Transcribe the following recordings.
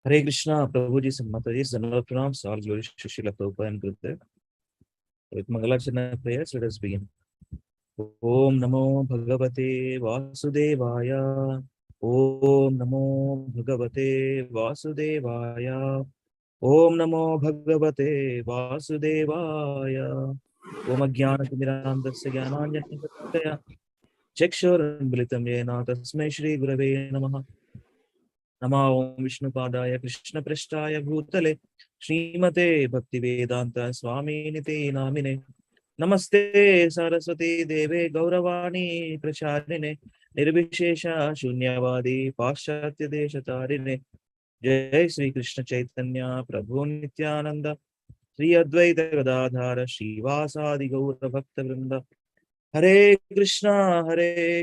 Hare Krishna, Prabhuji Sammataji, Zanava Pranam, Sal Glory, Shushila Prabhupada and Gurudev. With Mangalachana prayers, let us begin. Om Namo Bhagavate Vasudevaya. Om Namo Bhagavate Vasudevaya. Om Namo Bhagavate Vasudevaya. Om Ajnanatirandasya Jnananjana Chakshurambalitam Yena Tasmai Shri Gurave Namaha. Namo Om Vishnupadaya Krishna Prasthaya Bhutale Srimate Bhaktivedanta Swami Nite Namine Namaste Saraswati Deve Gauravani Pracharine Nirvishesha Shunyavadi Paschatya Deshatarine Jai Sri Krishna Chaitanya Prabhu Nityananda Sri Advaita Gadadhara Srivasadi Gaura Bhakta Vrinda Hare Krishna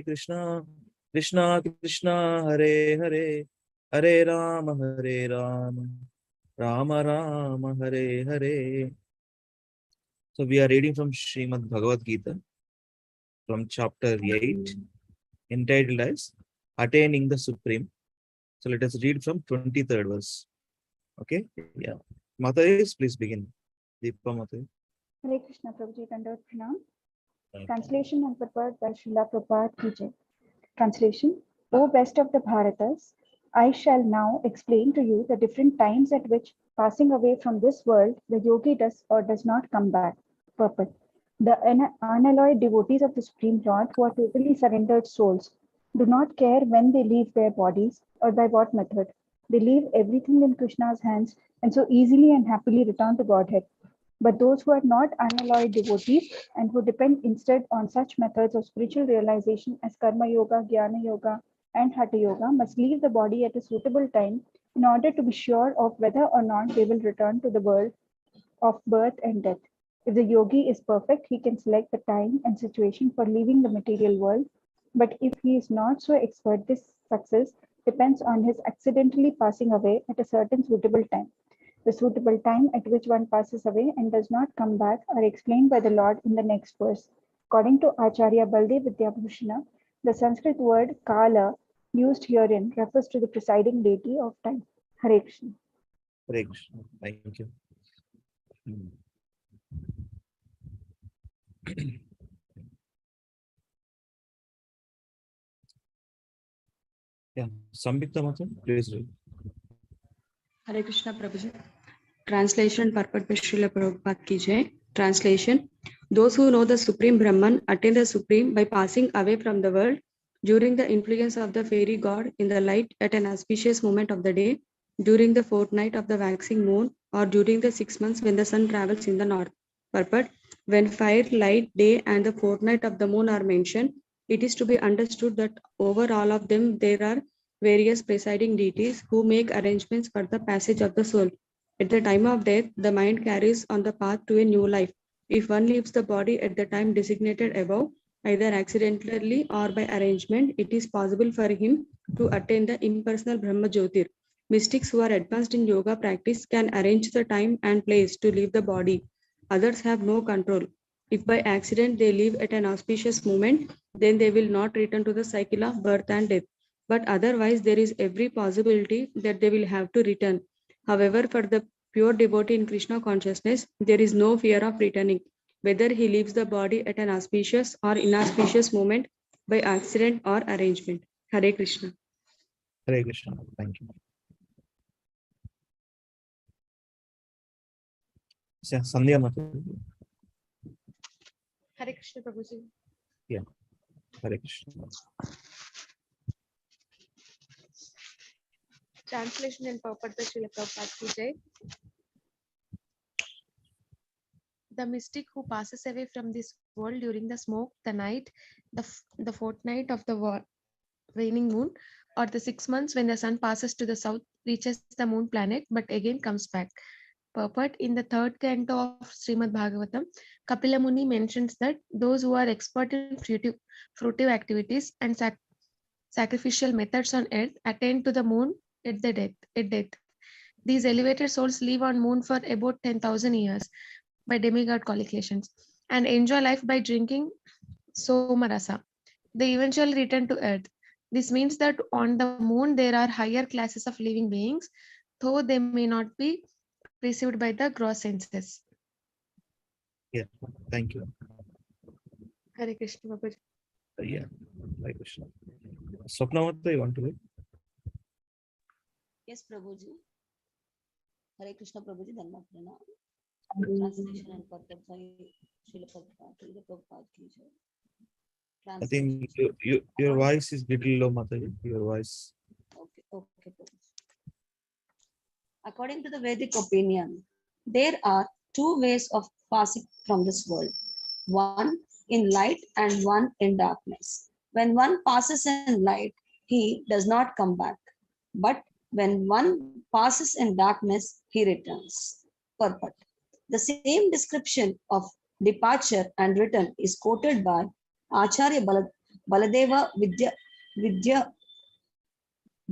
Krishna Krishna Hare Hare Hare Rama Rama Rama Hare Hare. So we are reading from Srimad Bhagavad Gita from chapter 8 entitled as Attaining the Supreme. So let us read from 23rd verse. Okay, yeah. Mataji, please begin. Deepa Mataji. Hare Krishna, Prabhuji, Dandavad Pranam. Translation and purport by Srila Prabhupada Ki Jai. Translation: O best of the Bharatas, I shall now explain to you the different times at which, passing away from this world, the yogi does or does not come back. Purport: the unalloyed devotees of the Supreme Lord, who are totally surrendered souls, do not care when they leave their bodies or by what method. They leave everything in Krishna's hands and so easily and happily return to Godhead. But those who are not unalloyed devotees and who depend instead on such methods of spiritual realization as Karma Yoga, Jnana Yoga, and Hatha Yoga must leave the body at a suitable time in order to be sure of whether or not they will return to the world of birth and death. If the yogi is perfect, he can select the time and situation for leaving the material world. But if he is not so expert, this success depends on his accidentally passing away at a certain suitable time. The suitable time at which one passes away and does not come back are explained by the Lord in the next verse. According to Acharya Baldev Vidyabhushana, the Sanskrit word Kala used herein refers to the presiding deity of time. Hare Krishna. Hare Krishna. Thank you. Yeah, Sambhita Mataji, please read. Hare Krishna Prabhuji. Translation purport by Srila Prabhupada Ki Jai. Translation: those who know the Supreme Brahman attain the Supreme by passing away from the world during the influence of the fairy god in the light at an auspicious moment of the day, during the fortnight of the waxing moon, or during the 6 months when the sun travels in the north. Purport: when fire, light, day, and the fortnight of the moon are mentioned, it is to be understood that over all of them there are various presiding deities who make arrangements for the passage of the soul. At the time of death, the mind carries on the path to a new life. If one leaves the body at the time designated above, either accidentally or by arrangement, it is possible for him to attain the impersonal Brahma Jyotir. Mystics who are advanced in yoga practice can arrange the time and place to leave the body. Others have no control. If by accident they leave at an auspicious moment, then they will not return to the cycle of birth and death. But otherwise, there is every possibility that they will have to return. However, for the pure devotee in Krishna consciousness, there is no fear of returning, whether he leaves the body at an auspicious or inauspicious moment by accident or arrangement. Hare Krishna. Hare Krishna. Thank you. Sandhya Mataji. Hare Krishna Prabhuji. Yeah. Hare Krishna. Translation and purport by Srila Prabhupada Ki Jai. The mystic who passes away from this world during the smoke, the night, the fortnight of the waning moon, or the 6 months when the sun passes to the south, reaches the moon planet, but again comes back. Purport: in the third canto of Srimad Bhagavatam, Kapila Muni mentions that those who are expert in fruitive activities and sacrificial methods on earth attain to the moon at death. These elevated souls live on moon for about 10,000 years by demigod calculations and enjoy life by drinking somarasa. They eventually return to earth. This means that on the moon there are higher classes of living beings, though they may not be perceived by the gross senses. Yeah, thank you. Hare Krishna Babaji. Yeah, Hare Krishna. Swapnavata, you want to read? Yes, Prabhuji. Hare Krishna Prabhuji, Dharma Prana. Translation and purport by Srila Prabhupada ki jai. I think Translation. your voice is little low, Mataji. Your voice. Okay, Prabhuji. According to the Vedic opinion, there are two ways of passing from this world. One in light and one in darkness. When one passes in light, he does not come back. But when one passes in darkness, he returns. Purport. The same description of departure and return is quoted by Acharya Baladeva Vidya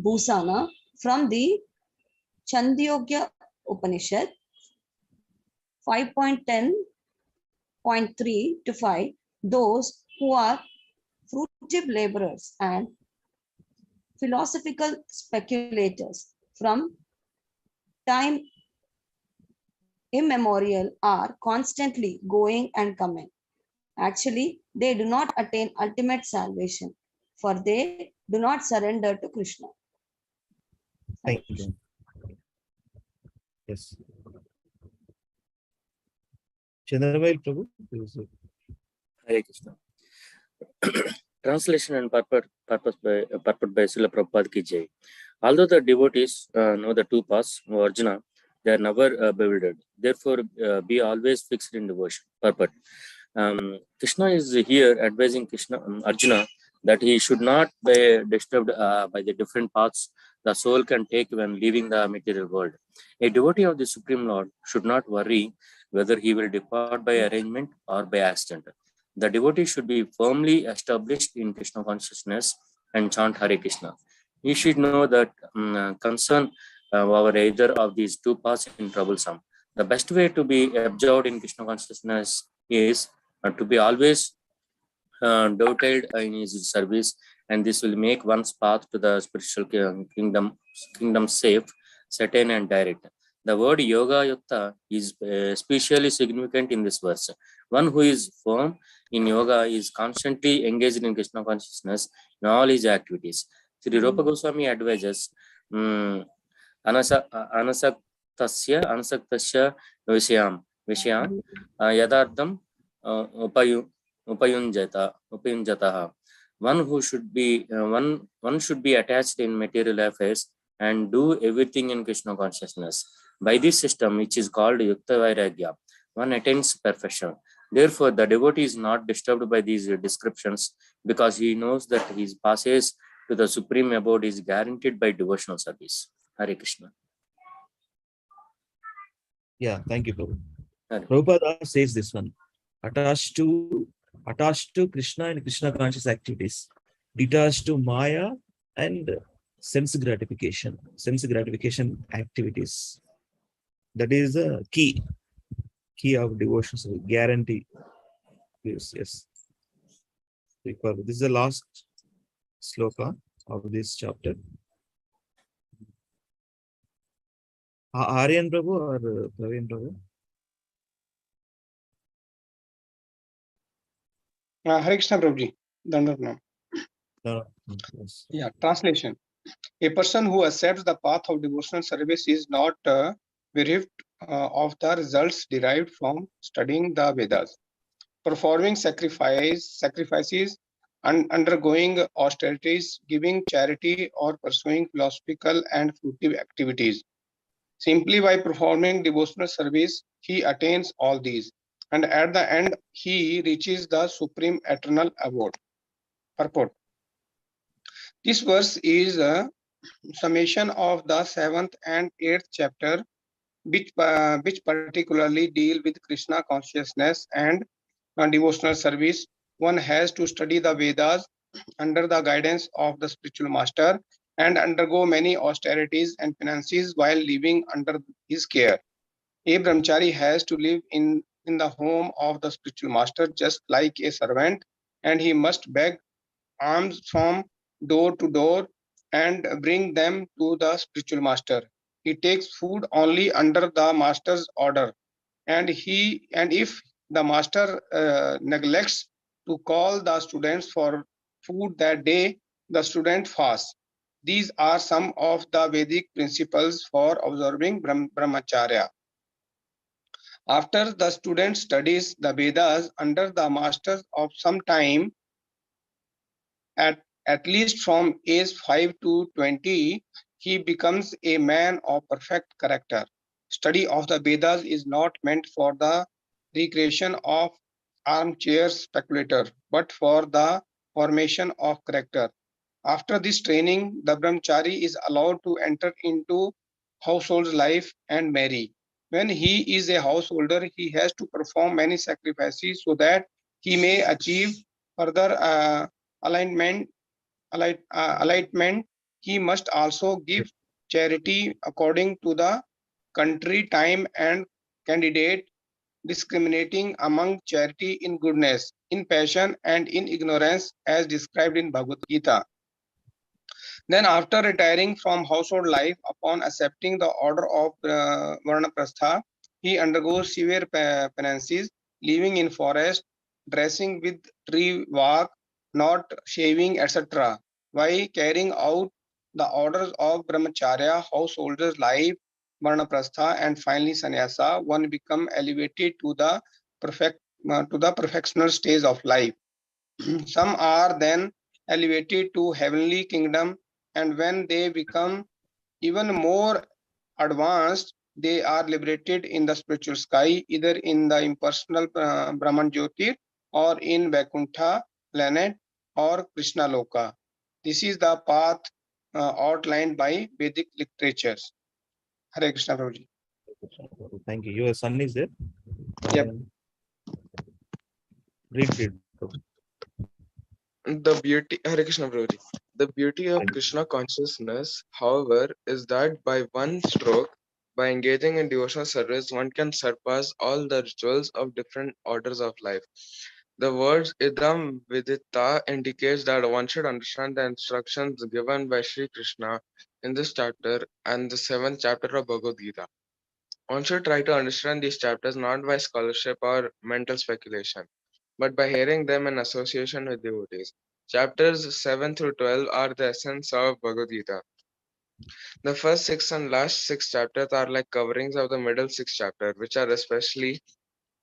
Bhusana from the Chandogya Upanishad 5.10.3 to 5. Those who are fruitive laborers and philosophical speculators from time immemorial are constantly going and coming. Actually, they do not attain ultimate salvation, for they do not surrender to Krishna. Thank you. Yes. Chandravail Prabhu, please. Hare Krishna. Translation and purport by Srila Prabhupada ki jai. Although the devotees know the two paths, Arjuna, they are never bewildered. Therefore, be always fixed in devotion. Purport. Krishna is here advising Arjuna that he should not be disturbed by the different paths the soul can take when leaving the material world. A devotee of the Supreme Lord should not worry whether he will depart by arrangement or by accident. The devotee should be firmly established in Krishna consciousness and chant Hare Krishna. He should know that concern over either of these two paths is troublesome. The best way to be absorbed in Krishna consciousness is to be always doted in his service, and this will make one's path to the spiritual kingdom safe, certain, and direct. The word yoga yukta is especially significant in this verse. One who is firm in yoga is constantly engaged in Krishna consciousness in all his activities. Sri Rupa Goswami advises anasaktasya vishyam yadardam upayunjataha. One should be attached in material affairs and do everything in Krishna consciousness. By this system, which is called Yukta Vairagya, one attains perfection. Therefore, the devotee is not disturbed by these descriptions because he knows that his passage to the supreme abode is guaranteed by devotional service. Hare Krishna. Yeah, thank you, Prabhu. Hare. Prabhupada says this one. Attached to Krishna and Krishna conscious activities. Detached to Maya and sense gratification activities. That is the key of devotion. So guarantee. Yes. This is the last sloka of this chapter. Aryan Prabhu or Praveen Prabhu? Hare Krishna Prabhuji. Dandapranam. Yes. Yeah, translation. A person who accepts the path of devotional service is not bereft of the results derived from studying the Vedas, performing sacrifices, and undergoing austerities, giving charity, or pursuing philosophical and fruitive activities. Simply by performing devotional service, he attains all these, and at the end, he reaches the supreme eternal abode. Purport. This verse is a summation of the 7th and 8th chapter, which particularly deal with Krishna consciousness and devotional service. One has to study the Vedas under the guidance of the spiritual master and undergo many austerities and penances while living under his care. A brahmachari has to live in the home of the spiritual master just like a servant, and he must beg alms from door to door and bring them to the spiritual master. He takes food only under the master's order, and if the master neglects to call the students for food that day, the student fasts. These are some of the Vedic principles for observing brahmacharya. After the student studies the Vedas under the master of some time, at least from age 5 to 20, he becomes a man of perfect character. Study of the Vedas is not meant for the recreation of armchair speculator, but for the formation of character. After this training, the brahmachari is allowed to enter into household life and marry. When he is a householder, he has to perform many sacrifices so that he may achieve further alignment. Alignment. He must also give charity according to the country, time, and candidate, discriminating among charity in goodness, in passion, and in ignorance, as described in Bhagavad Gita. Then, after retiring from household life, upon accepting the order of Varnaprastha, he undergoes severe penances, living in forest, dressing with tree bark, not shaving, etc. While carrying out the orders of Brahmacharya, householder's life, Varnaprastha, and finally Sannyasa, one become elevated to the perfectional stage of life. Some are then elevated to heavenly kingdom, and when they become even more advanced, they are liberated in the spiritual sky, either in the impersonal Brahman Jyotir or in Vaikuntha planet or Krishna Loka. This is the path outlined by Vedic literatures. Hare Krishna Prabhuji. Thank you. Your son is there? Yep. Read. The beauty, Hare Krishna Prabhuji. The beauty of Krishna consciousness, however, is that by one stroke, by engaging in devotional service, one can surpass all the rituals of different orders of life. The words Idam Vidita indicates that one should understand the instructions given by Sri Krishna in this chapter and the 7th chapter of Bhagavad Gita. One should try to understand these chapters not by scholarship or mental speculation, but by hearing them in association with devotees. Chapters 7 through 12 are the essence of Bhagavad Gita. The first 6 and last 6 chapters are like coverings of the middle 6 chapter, which are especially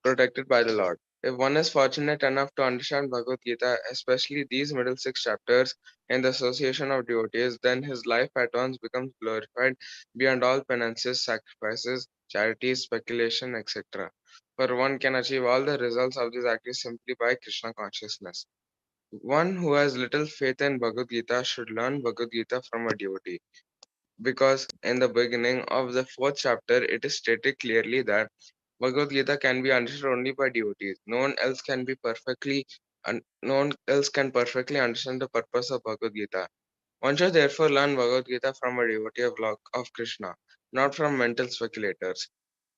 protected by the Lord. If one is fortunate enough to understand Bhagavad Gita, especially these middle 6 chapters in the association of devotees, then his life at once becomes glorified beyond all penances, sacrifices, charities, speculation, etc. For one can achieve all the results of these activities simply by Krishna consciousness. One who has little faith in Bhagavad Gita should learn Bhagavad Gita from a devotee, because in the beginning of the 4th chapter it is stated clearly that Bhagavad Gita can be understood only by devotees. No one else can perfectly understand the purpose of Bhagavad Gita. One should therefore learn Bhagavad Gita from a devotee of Krishna, not from mental speculators.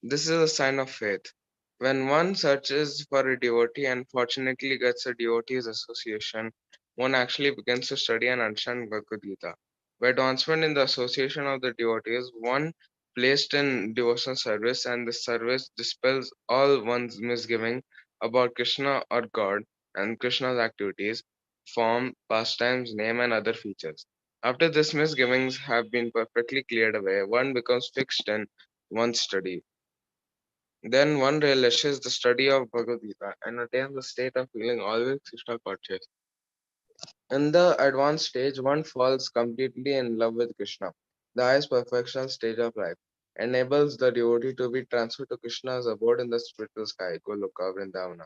This is a sign of faith. When one searches for a devotee and fortunately gets a devotee's association, one actually begins to study and understand Bhagavad Gita. By advancement in the association of the devotees, one placed in devotional service, and the service dispels all one's misgiving about Krishna or God and Krishna's activities, form, pastimes, name, and other features. After these misgivings have been perfectly cleared away, one becomes fixed in one's study. Then one relishes the study of Bhagavad Gita and attains the state of feeling always Krishna conscious. In the advanced stage, one falls completely in love with Krishna. The highest perfectional stage of life enables the devotee to be transferred to Krishna's abode in the spiritual sky, Goloka, Vrindavana,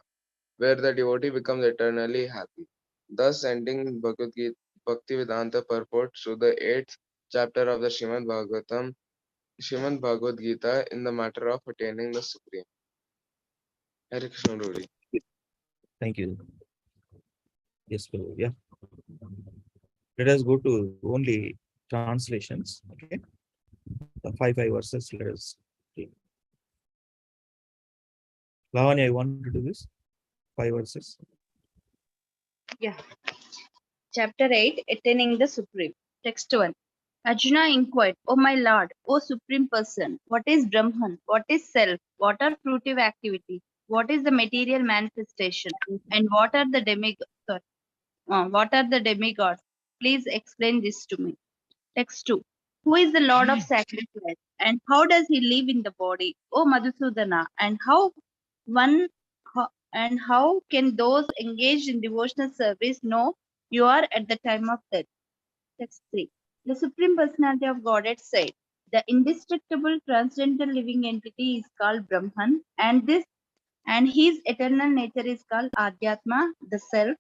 where the devotee becomes eternally happy. Thus, ending Bhagavad Gita, Bhaktivedanta purports to the 8th chapter of the Srimad Bhagavad Gita in the matter of attaining the Supreme. Hare Krishna Prabhuji. Thank you. Yes, Prabhu. Yeah. Let us go to only translations. Okay. The five verses. Let us read. Lavanya, I want to do this. 5 verses. Yeah. Chapter 8, Attaining the Supreme. Text 1. Arjuna inquired, O my Lord, O Supreme Person, what is Brahman? What is self? What are fruitive activity? What is the material manifestation? And what are the demigods? Please explain this to me. Text 2. Who is the Lord of sacrifice? And how does he live in the body? O Madhusudana, and how can those engaged in devotional service know you are at the time of death? Text 3. The Supreme Personality of Godhead said, the indestructible transcendental living entity is called Brahman, and his eternal nature is called Adhyatma, the self.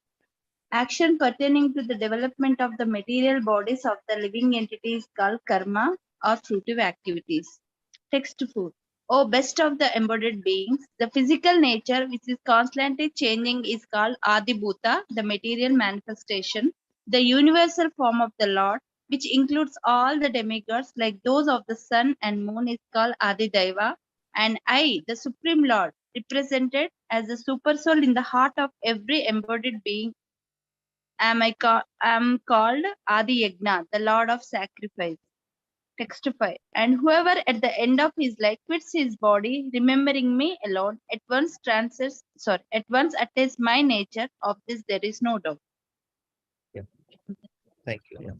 Action pertaining to the development of the material bodies of the living entity is called karma or fruitive activities. Text 4. O best of the embodied beings, the physical nature which is constantly changing is called Adibhuta, the material manifestation. The universal form of the Lord, which includes all the demigods like those of the sun and moon, is called Adidaiva. And I, the Supreme Lord, represented as the supersoul in the heart of every embodied being, am called Adi Yagna, the Lord of Sacrifice. Text 5. And whoever at the end of his life quits his body, remembering me alone, at once attains my nature. Of this there is no doubt. Yeah. Thank you. Yeah.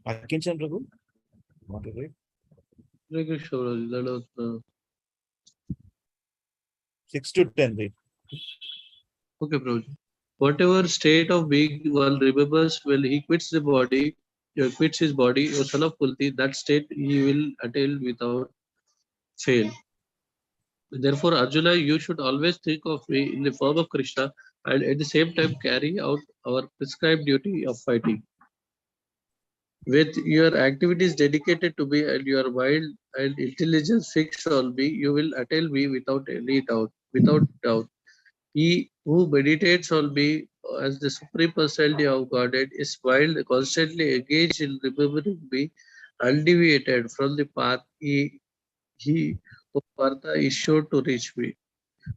Akinchan Prabhu, want to read? Hare Krishna, Prabhuji. That was 6 to 10, read. okay, Prabhuji. Whatever state of being one remembers when he quits the body, quits his body, O son of Kunti, that state he will attain without fail. Therefore, Arjuna, you should always think of me in the form of Krishna and at the same time carry out our prescribed duty of fighting. With your activities dedicated to me and your mind and intelligence fixed on me, you will attain me without any doubt. Without doubt. He who meditates on me as the Supreme Personality of Godhead is mind constantly engaged in remembering me, undeviated from the path he who Partha is sure to reach me.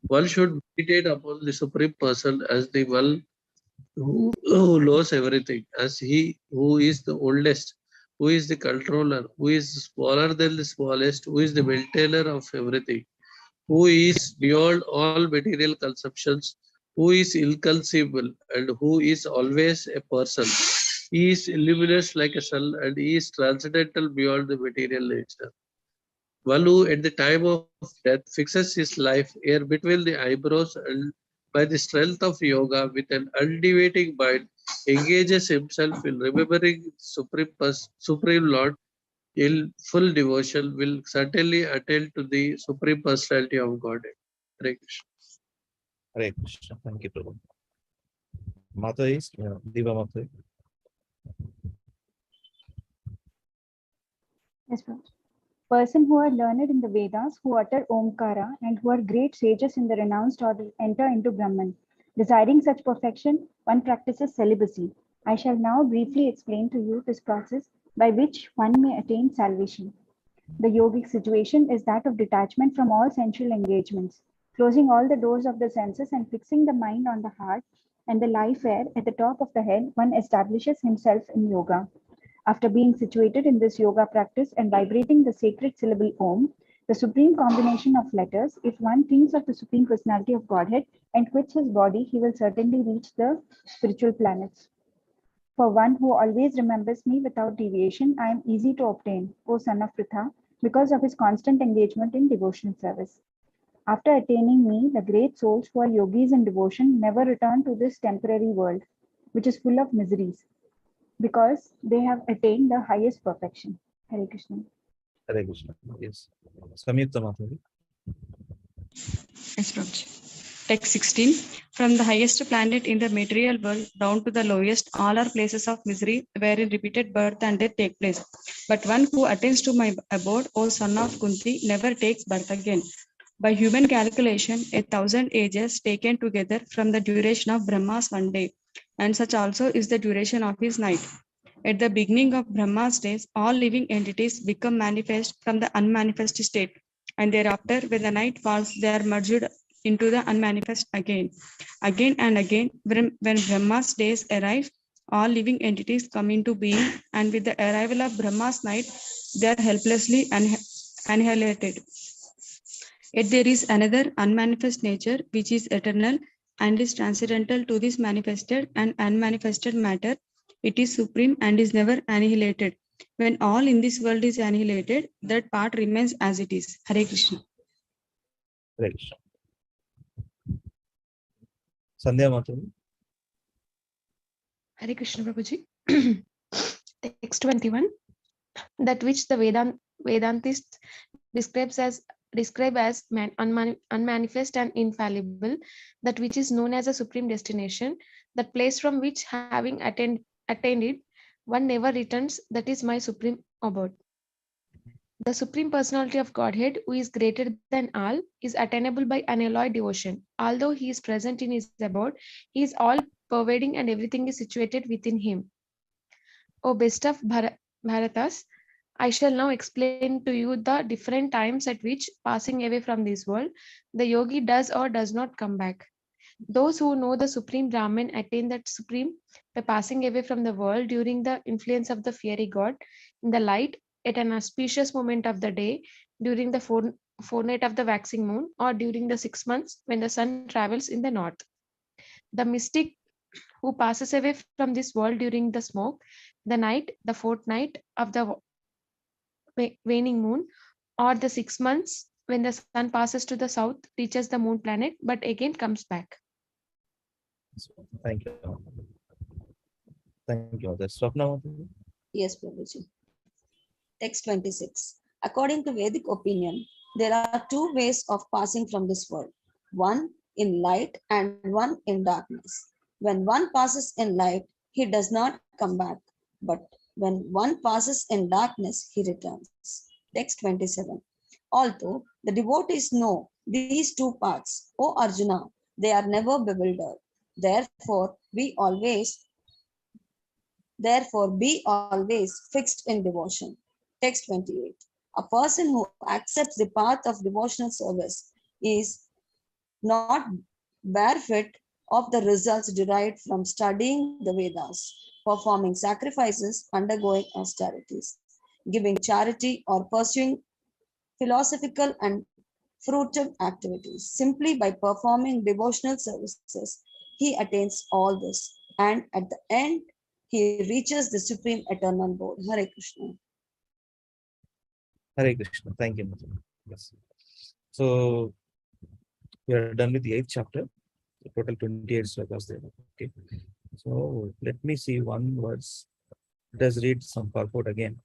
One should meditate upon the Supreme Person as the one who knows everything, as he who is the oldest, who is the controller, who is smaller than the smallest, who is the maintainer of everything, who is beyond all material conceptions, who is inconceivable, and who is always a person. He is luminous like a sun, and he is transcendental beyond the material nature. One who at the time of death fixes his life here between the eyebrows and by the strength of yoga with an undeviating mind engages himself in remembering Supreme Lord in full devotion will certainly attain to the Supreme Personality of Godhead. Hare Krishna. Hare Krishna. Thank you, Prabhu. Mata is Diva Mata. Yes, Prabhu. Person who are learned in the Vedas, who utter Omkara, and who are great sages in the renounced order, enter into Brahman. Desiring such perfection, one practices celibacy. I shall now briefly explain to you this process by which one may attain salvation. The yogic situation is that of detachment from all sensual engagements, closing all the doors of the senses and fixing the mind on the heart and the life air at the top of the head, one establishes himself in yoga. After being situated in this yoga practice and vibrating the sacred syllable Om, the supreme combination of letters, if one thinks of the Supreme Personality of Godhead and quits his body, he will certainly reach the spiritual planets. For one who always remembers me without deviation, I am easy to obtain, O son of Pritha, because of his constant engagement in devotional service. After attaining me, the great souls who are yogis in devotion never return to this temporary world, which is full of miseries, because they have attained the highest perfection. Hare Krishna. Hare Krishna. Yes. Samyukta Mata. Yes, Prabhuji. Text 16. From the highest planet in the material world down to the lowest, all are places of misery wherein repeated birth and death take place. But one who attains to my abode, O son of Kunti, never takes birth again. By human calculation, 1,000 ages taken together from the duration of Brahma's one day, and such also is the duration of his night. At the beginning of Brahma's days, all living entities become manifest from the unmanifest state, and thereafter, when the night falls, they are merged into the unmanifest again. Again and again, when Brahma's days arrive, all living entities come into being, and with the arrival of Brahma's night, they are helplessly annihilated. Yet there is another unmanifest nature which is eternal and is transcendental to this manifested and unmanifested matter. It is supreme and is never annihilated. When all in this world is annihilated, that part remains as it is. Hare Krishna. Hare Krishna. Sandhya Mataji. Hare Krishna Prabhuji. Text 21. That which the Vedantists describe as unmanifest and infallible, that which is known as a supreme destination, that place from which, having attained it, one never returns, that is my supreme abode. The Supreme Personality of Godhead, who is greater than all, is attainable by unalloyed devotion. Although he is present in his abode, he is all pervading and everything is situated within him. O best of Bharatas, I shall now explain to you the different times at which, passing away from this world, the yogi does or does not come back. Those who know the Supreme Brahman attain that Supreme by passing away from the world during the influence of the fiery god, in the light, at an auspicious moment of the day, during the fortnight of the waxing moon, or during the 6 months when the sun travels in the north. The mystic who passes away from this world during the smoke, the night, the fortnight of the waning moon, or the 6 months when the sun passes to the south, reaches the moon planet, but again comes back. Thank you. Thank you. That's Swapna Mataji. Yes, Prabhuji. Text 26. According to Vedic opinion, there are two ways of passing from this world, one in light and one in darkness. When one passes in light, he does not come back, but when one passes in darkness, he returns. Text 27. Although the devotees know these two paths, O Arjuna, they are never bewildered. Therefore, be always fixed in devotion. Text 28. A person who accepts the path of devotional service is not bereft of the results derived from studying the Vedas, performing sacrifices, undergoing austerities, giving charity, or pursuing philosophical and fruitive activities. Simply by performing devotional services, he attains all this, and at the end, he reaches the supreme eternal board. Hare Krishna. Hare Krishna. Thank you, Mataji. Yes. So we are done with the 8th chapter. The total 28 slokas there. Okay. So let me see one verse. Let us read some purport again.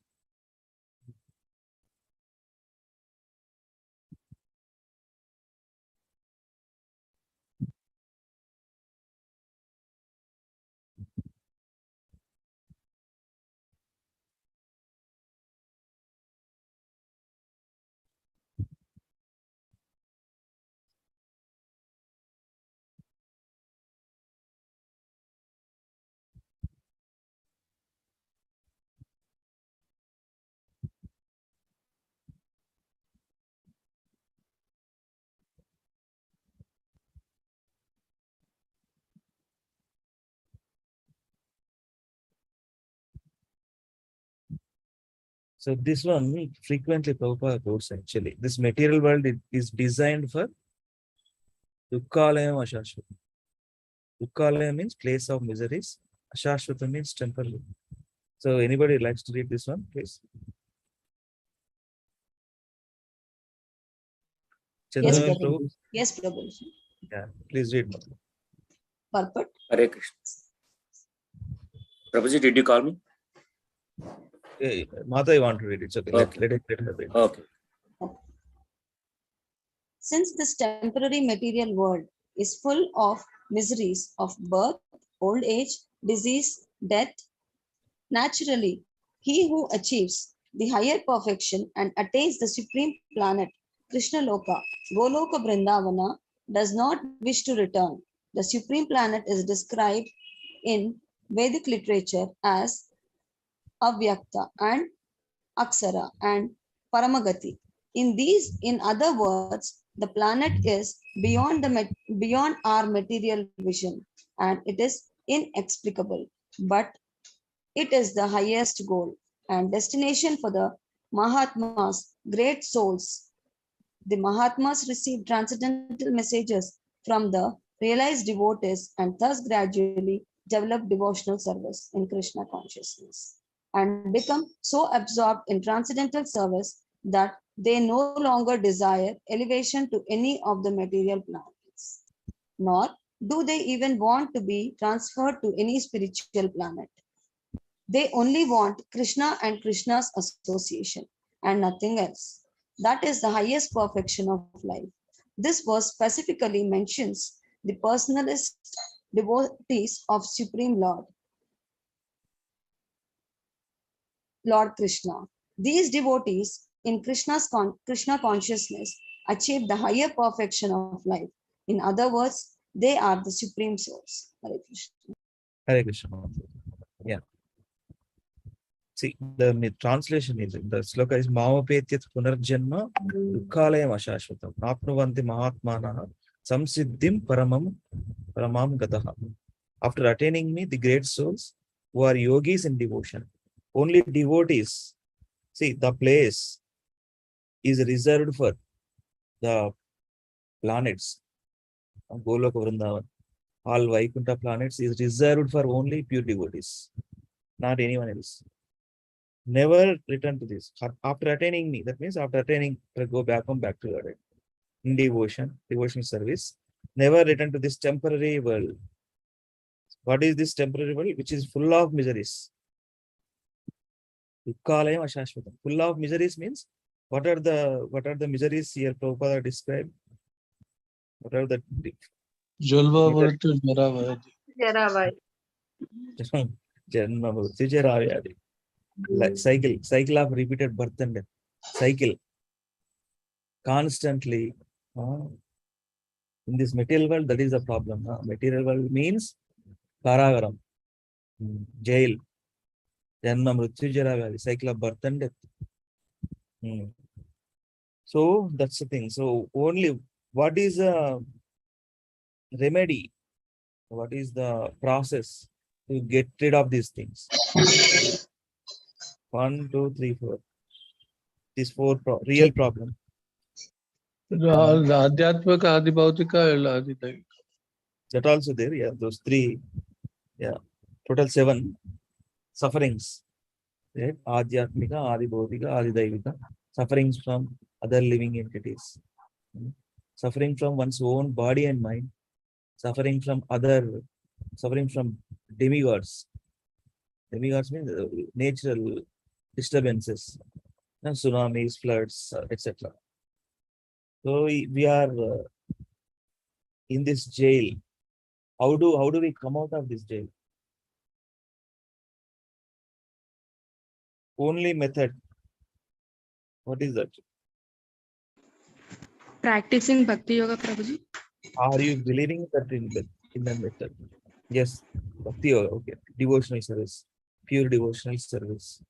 So this one frequently Prabhupada quotes actually. This material world is designed for Dukkalayam Ashashvata. Dukkalayam means place of miseries. Ashashvata means temporary. So anybody likes to read this one, please? Yes, Chandramohan Prabhu. Prabhu? Yes, Prabhu. Yeah, please read. Purport. Hare Krishna. Prabhuji, did you call me? Hey, Mata, I want to read it. It's okay. Okay. Let her read. Okay. Since this temporary material world is full of miseries of birth, old age, disease, death, naturally, he who achieves the higher perfection and attains the supreme planet, Krishna Loka, Goloka Vrindavana, does not wish to return. The supreme planet is described in Vedic literature as Avyakta and Aksara and Paramagati. In other words, the planet is beyond our material vision, and it is inexplicable. but it is the highest goal and destination for the Mahatmas, great souls. The Mahatmas received transcendental messages from the realized devotees and thus gradually developed devotional service in Krishna consciousness and become so absorbed in transcendental service that they no longer desire elevation to any of the material planets, nor do they even want to be transferred to any spiritual planet. They only want Krishna and Krishna's association and nothing else. That is the highest perfection of life. This verse specifically mentions the personalist devotees of Supreme Lord, Lord Krishna. These devotees in Krishna consciousness achieve the higher perfection of life. In other words, they are the supreme souls. Hare Krishna. Hare Krishna. Yeah. See, the translation is, the sloka is Mamapetyat Punarjanma Dukkalayam Ashashvatam Napnuvanti Mahatmana Samsiddhim Paramam Gataha. After attaining me, the great souls who are yogis in devotion, only devotees. See, the place is reserved for the planets. Goloka Vrindavan, all Vaikuntha planets is reserved for only pure devotees, not anyone else. Never return to this. After attaining me, that means after attaining, go back to Lord. In devotional service, never return to this temporary world. What is this temporary world? Which is full of miseries. Full of miseries means, what are the miseries here Prabhupada described? What are the Jalva Vartu Jaravadi. Jaravai. Like cycle of repeated birth and death. Cycle constantly. In this material world, that is the problem. Material world means Karagaram, jail, Janma Mrityu Jara Vyadi, cycle of birth and death. So that's the thing. So only what is the remedy? What is the process to get rid of these things? 1, 2, 3, 4. These four real problem. Adhyatmaka, Adibhautika, and Adidaiva. That also there, yeah. Those three, yeah. Total 7 sufferings. Right? Adhyatmika, Adibhautika, Adidaivika. Sufferings from other living entities. Suffering from one's own body and mind. Suffering from demigods. Demigods means natural disturbances, tsunamis, floods, etc. So we are in this jail. How do we come out of this jail? Only method. What is that? Practicing Bhakti Yoga, Prabhuji. Are you believing that in that method? Yes, Bhakti Yoga. Okay, devotional service, pure devotional service.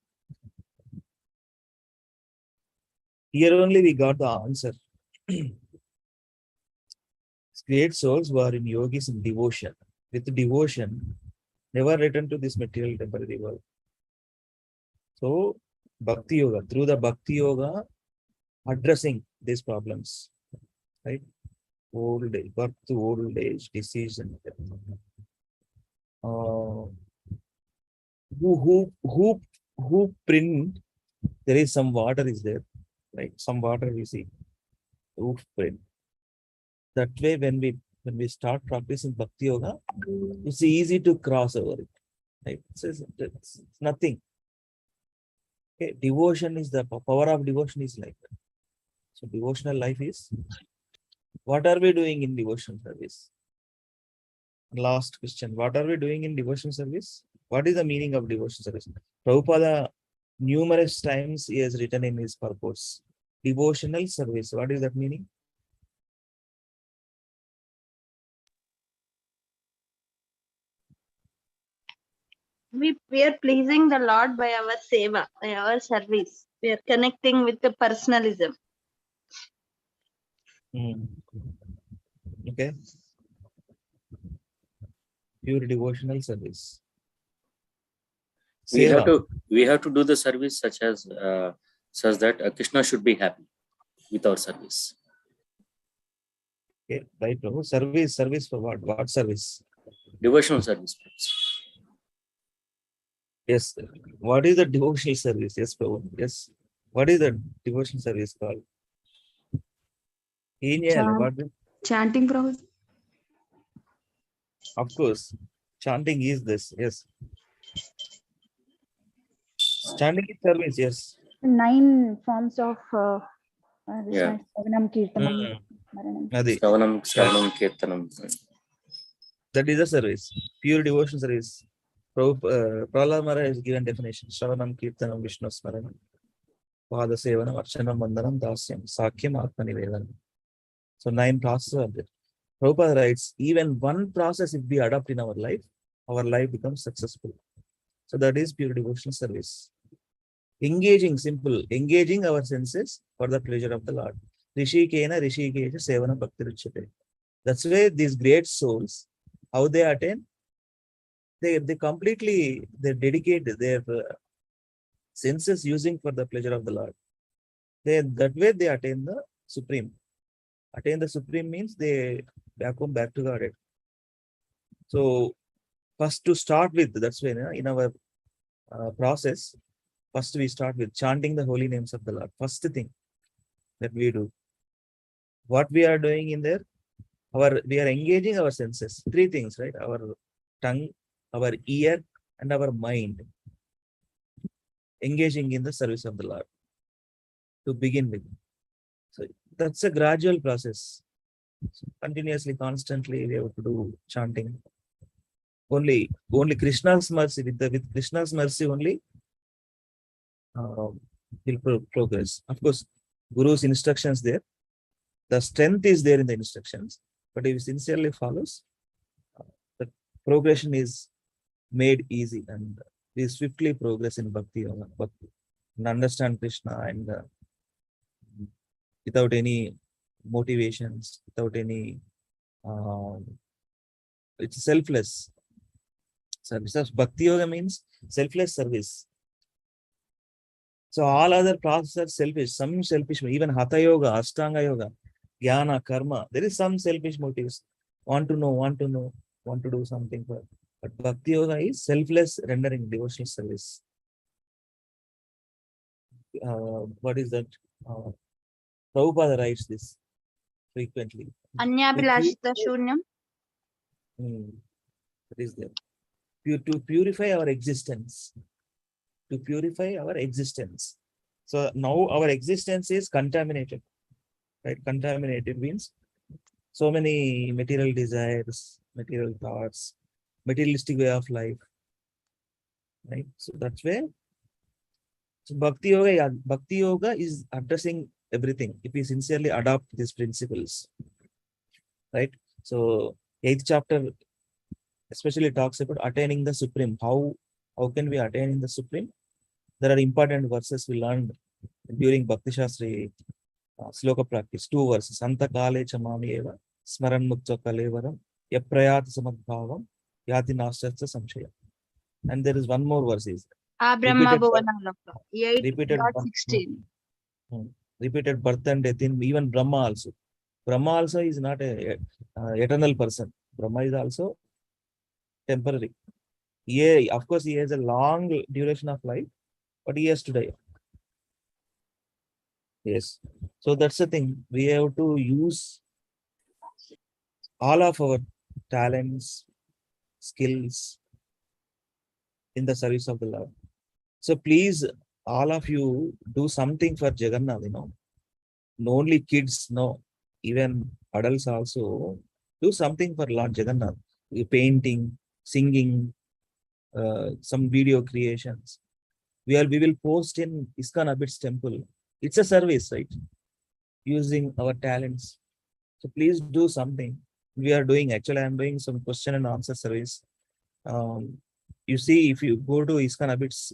Here only we got the answer. Great souls who are in yogis in devotion. With devotion, never return to this material temporary world. So, Bhakti Yoga, through the Bhakti Yoga, addressing these problems, right? Old age, birth to old age, disease, and death. Who print? There is some water is there, right? Some water we see. Who print? That way, when we start practicing Bhakti Yoga, it's easy to cross over it, right? It's nothing. Okay, devotion is the power of devotion is like that. So devotional life is, what are we doing in devotional service? Last question. What are we doing in devotional service? What is the meaning of devotional service? Prabhupada numerous times he has written in his purpose. Devotional service. What is that meaning? We are pleasing the Lord by our seva, by our service. We are connecting with the personalism. Okay. Pure devotional service. we have to do the service such that Krishna should be happy with our service. Okay, right, Prabhu. Service for what? What service? Devotional service. Yes. What is the devotional service? Yes, Prabhu. Yes. What is the devotional service called? What? Chanting, Prabhu. Of course, chanting is this. Yes. Chanting is service. Yes. 9 forms of this Yeah. one, Savanam, Kirtanam, Mm. Smaranam. Adi. Shravanam, Kirtanam. That is a service. Pure devotion service. Prahlad Maharaj has given definition. Shravanam, Kirtanam, Vishnu Smaranam, Pada Sevanam, Archanam, Vandanam, Dasyam, Sakyam, Atma Nivedanam. So 9 processes are there. Prabhupada writes, even one process if we adopt in our life becomes successful. So that is pure devotional service. Engaging our senses for the pleasure of the Lord. Rishikena Rishikeja Sevana Bhakti Ruchate. That's why these great souls, how they attain, they completely dedicate their senses using for the pleasure of the Lord. That way they attain the supreme. Attain the supreme means they come back to God. So first to start with, that's why in our process, first we start with chanting the holy names of the Lord. First thing that we do. What we are doing in there, we are engaging our senses. 3 things, right? Our tongue, our ear, and our mind. Engaging in the service of the Lord to begin with. So that's a gradual process. So continuously, constantly, we have to do chanting. Only Krishna's mercy, with Krishna's mercy only will progress. Of course, Guru's instructions there. The strength is there in the instructions, but if he sincerely follows, the progression is made easy and we swiftly progress in bhakti yoga, and understand Krishna and without any motivations, without any, it's selfless service. Bhakti yoga means selfless service. So all other processes are selfish, some selfish, even Hatha yoga, Ashtanga yoga, Jnana, Karma, there is some selfish motives. Want to know, want to do something for. But Bhakti yoga is selfless rendering devotional service. What is that? Prabhupada writes this frequently. Anyabhilashita Shunyam. That is there. To purify our existence. To purify our existence. So now our existence is contaminated. Right? Contaminated means so many material desires, material thoughts, materialistic way of life. Right? So that's where Bhakti yoga is addressing everything if we sincerely adopt these principles. Right? So 8th chapter especially talks about attaining the supreme. How can we attain in the supreme? There are important verses we learned during Bhakti Shastri Sloka practice. 2 verses. Anta kale chamami eva smaran mukta kalevaram yaprayat samadbhavam yati nashtatsa samshaya. And there is one more verse is Brahma Bhuvanalaka. 8.16. Repeated birth and death in even Brahma also. Brahma also is not a eternal person. Brahma is also temporary. Yeah, of course, he has a long duration of life, but he has to die. Yes. So that's the thing. We have to use all of our talents, skills in the service of the Lord. So please, all of you do something for Jagannath, Not only kids, no. Even adults also do something for Lord Jagannath. Painting, singing, some video creations. We will post in ISKCON Abbott's temple. It's a service, right? Using our talents. So please do something. We are doing, actually, I'm doing some question and answer service. You see, if you go to ISKCON Abbott's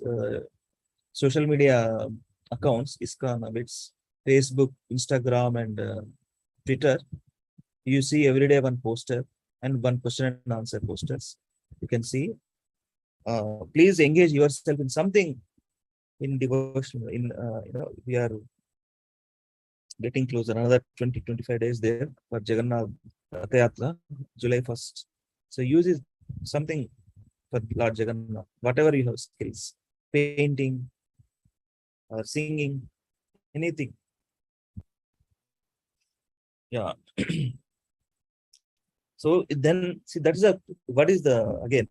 social media accounts, ISKCON Abbott's Facebook, Instagram, and Twitter, you see every day one poster and one question and answer posters. You can see please engage yourself in something in devotion. We are getting closer, another 20-25 days there for Jagannath Yatra, July 1st. So use it something for Lord Jagannath, whatever you have skills, painting or singing, anything. Yeah. So then see, that's the what is the again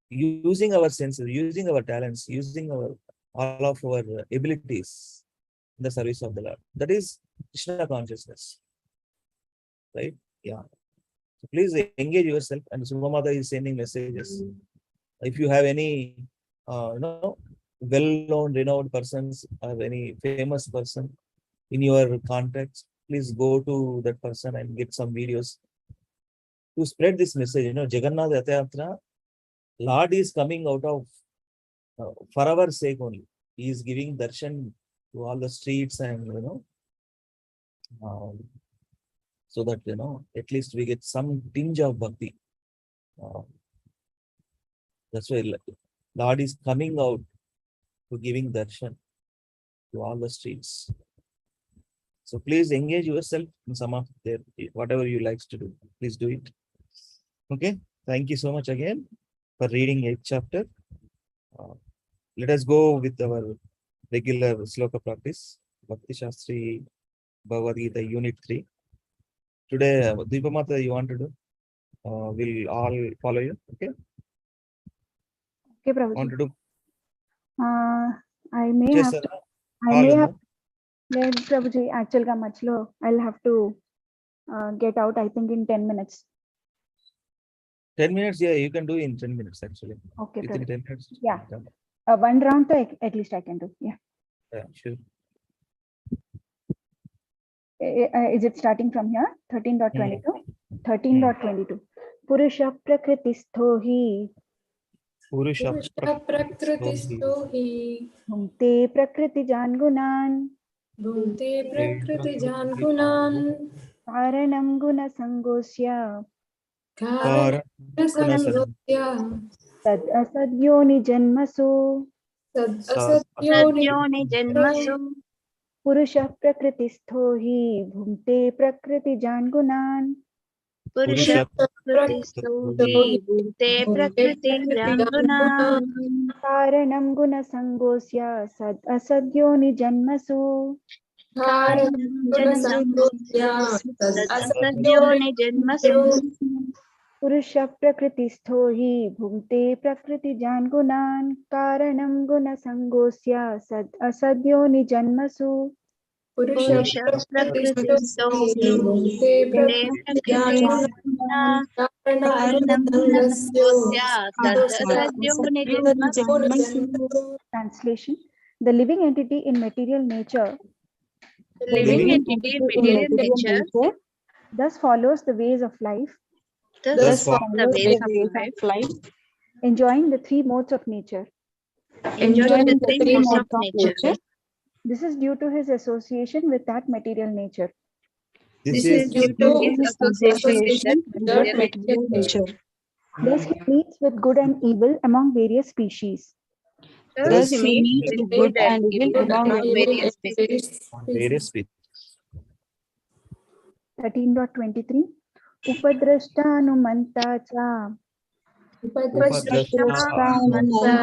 using our senses, using our talents, using our all of our abilities in the service of the Lord. That is Krishna consciousness, right? Yeah. So please engage yourself. And Subhamata is sending messages. If you have any, well-known, renowned persons or any famous person in your contacts, please go to that person and get some videos to spread this message. Jagannath Yatra, Lord is coming out of for our sake only. He is giving darshan to all the streets and so that at least we get some tinge of bhakti. That's why Lord is coming out to giving darshan to all the streets. So please engage yourself in some of their whatever you likes to do. Please do it. Okay. Thank you so much again for reading 8th chapter. Let us go with our regular sloka practice. Bhakti Shastri Bhagavad Gita Unit 3. Today, Deepamata, you want to do? We'll all follow you. Okay. Okay, Want Prabhuji. to do? I may Yes, have sir. to. I All may in have. the- Let Prabhuji, actual ga machlo, I'll have to get out. I think in 10 minutes. 10 minutes. Yeah, you can do in 10 minutes actually. Okay, Within Prabhuji. 10 minutes. Yeah. One round, at least I can do. Yeah. Yeah, sure. Is it starting from here? 13.22? 13.22. Purusha prakristho hi Purusha प्रकृतिस्थो हि bhunte prakriti jan gunan भुङ्क्ते प्रकृतिजान् गुणान् karanam guna sangosya कारणसङ्गस्य tad asadyo ni janmasu असत्यो Satyoni janmasu Purusha prakristho hi bhunte prakriti jan gunan Purusha prakristho hi bhunte भुङ्क्ते prakriti प्रकृतिजान् jangunan गुणान् karanam guna sangosya sad asadyo ni janmasu karanam कारणगुणसङ्गोऽस्य tad तदसत्यो asadyoni janmasu Purusha prakristho hi bhunte prakriti jan gunan karanam guna sangosya sad asadyo ni janmasu Purusha prakristho hi भुङ्क्ते bhunte prakriti प्रकृतिजान् jangunan karanam कारणगुणसङ्गस्य gunasangosya tad asadyoni janmasu. Translation: The living entity in material nature The living entity in material nature thus follows the ways of life, thus follows the ways of life, enjoying the three modes of nature. enjoying the three modes of nature. This is due to his association with that material nature. This This is is due to his association with that material nature. Thus he meets with good and evil among various species. Thus he meets with good and evil among various species. various with 13.23 Upadrashtanumanta cha Upadrashtamanta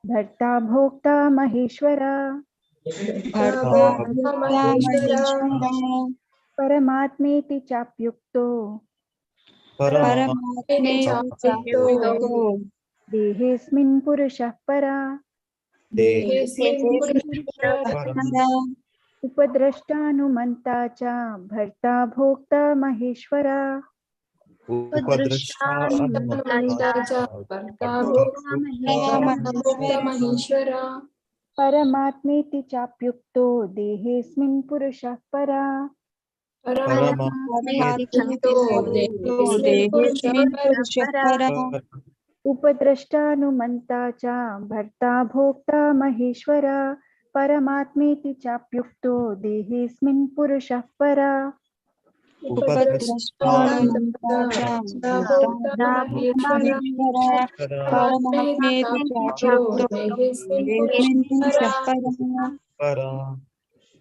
Bharta Bhokta Maheshwara Paramatmeti Chapyukto Dehesmin Purushah Para Upadrashtanumanta cha Bharta Bhokta Maheshwara Maheshwara Paramatmeti Chapyukto Dehesmin Purushah Para Paramatmeti Chapyukto Upadrashtanumanta cha Bharta Bhokta Maheshwara Paramatmeti Chapyukto Dehesmin Purushah Para उपद्रष्टानुमन्ता च भोक्ता भूतानीश्वर परमात्मेति चाप्युक्तो वेस्मिन् पुरुषः परः.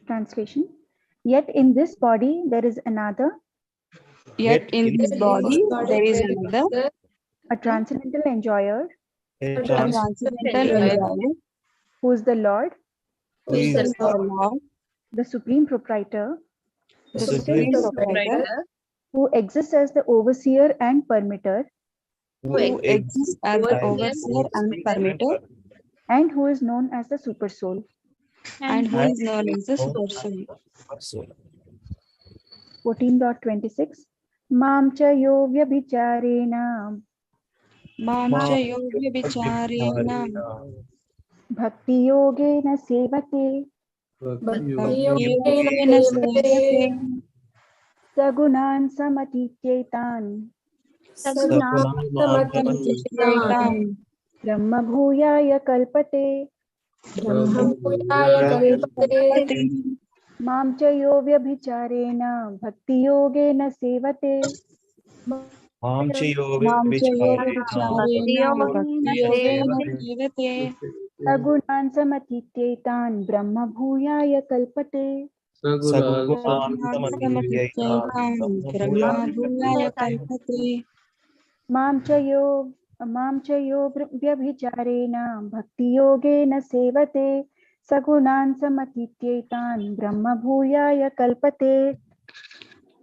Translation. Yet in this body there is another, Yet in this body there is another, a transcendental enjoyer, a transcendental enjoyer, who is the Lord, who is the Lord, the supreme proprietor, the supreme proprietor, who exists as the overseer and permitter, who exists as the overseer and permitter, and who is known as the super soul. and who is known as the super soul. 14.26 Mam cha yo vyabhicharena Mam cha yogya vicharena bhakti yogena sevate yogena sevate sagunan samatityetan samatityetan brahma bhuyaya kalpate kalpate Mam cha yo vyabhicharena bhakti yogena sevate Mam cha yoga vicharena bhakti yogena sevate sagunan samatityetan brahma bhuyaya kalpate. samatityetan brahma bhuyaya kalpate. मां च यो व्यभिचारेण भक्तियोगेन सेवते सगुणान् समतीत्येतान् ब्रह्म भूयाय कल्पते.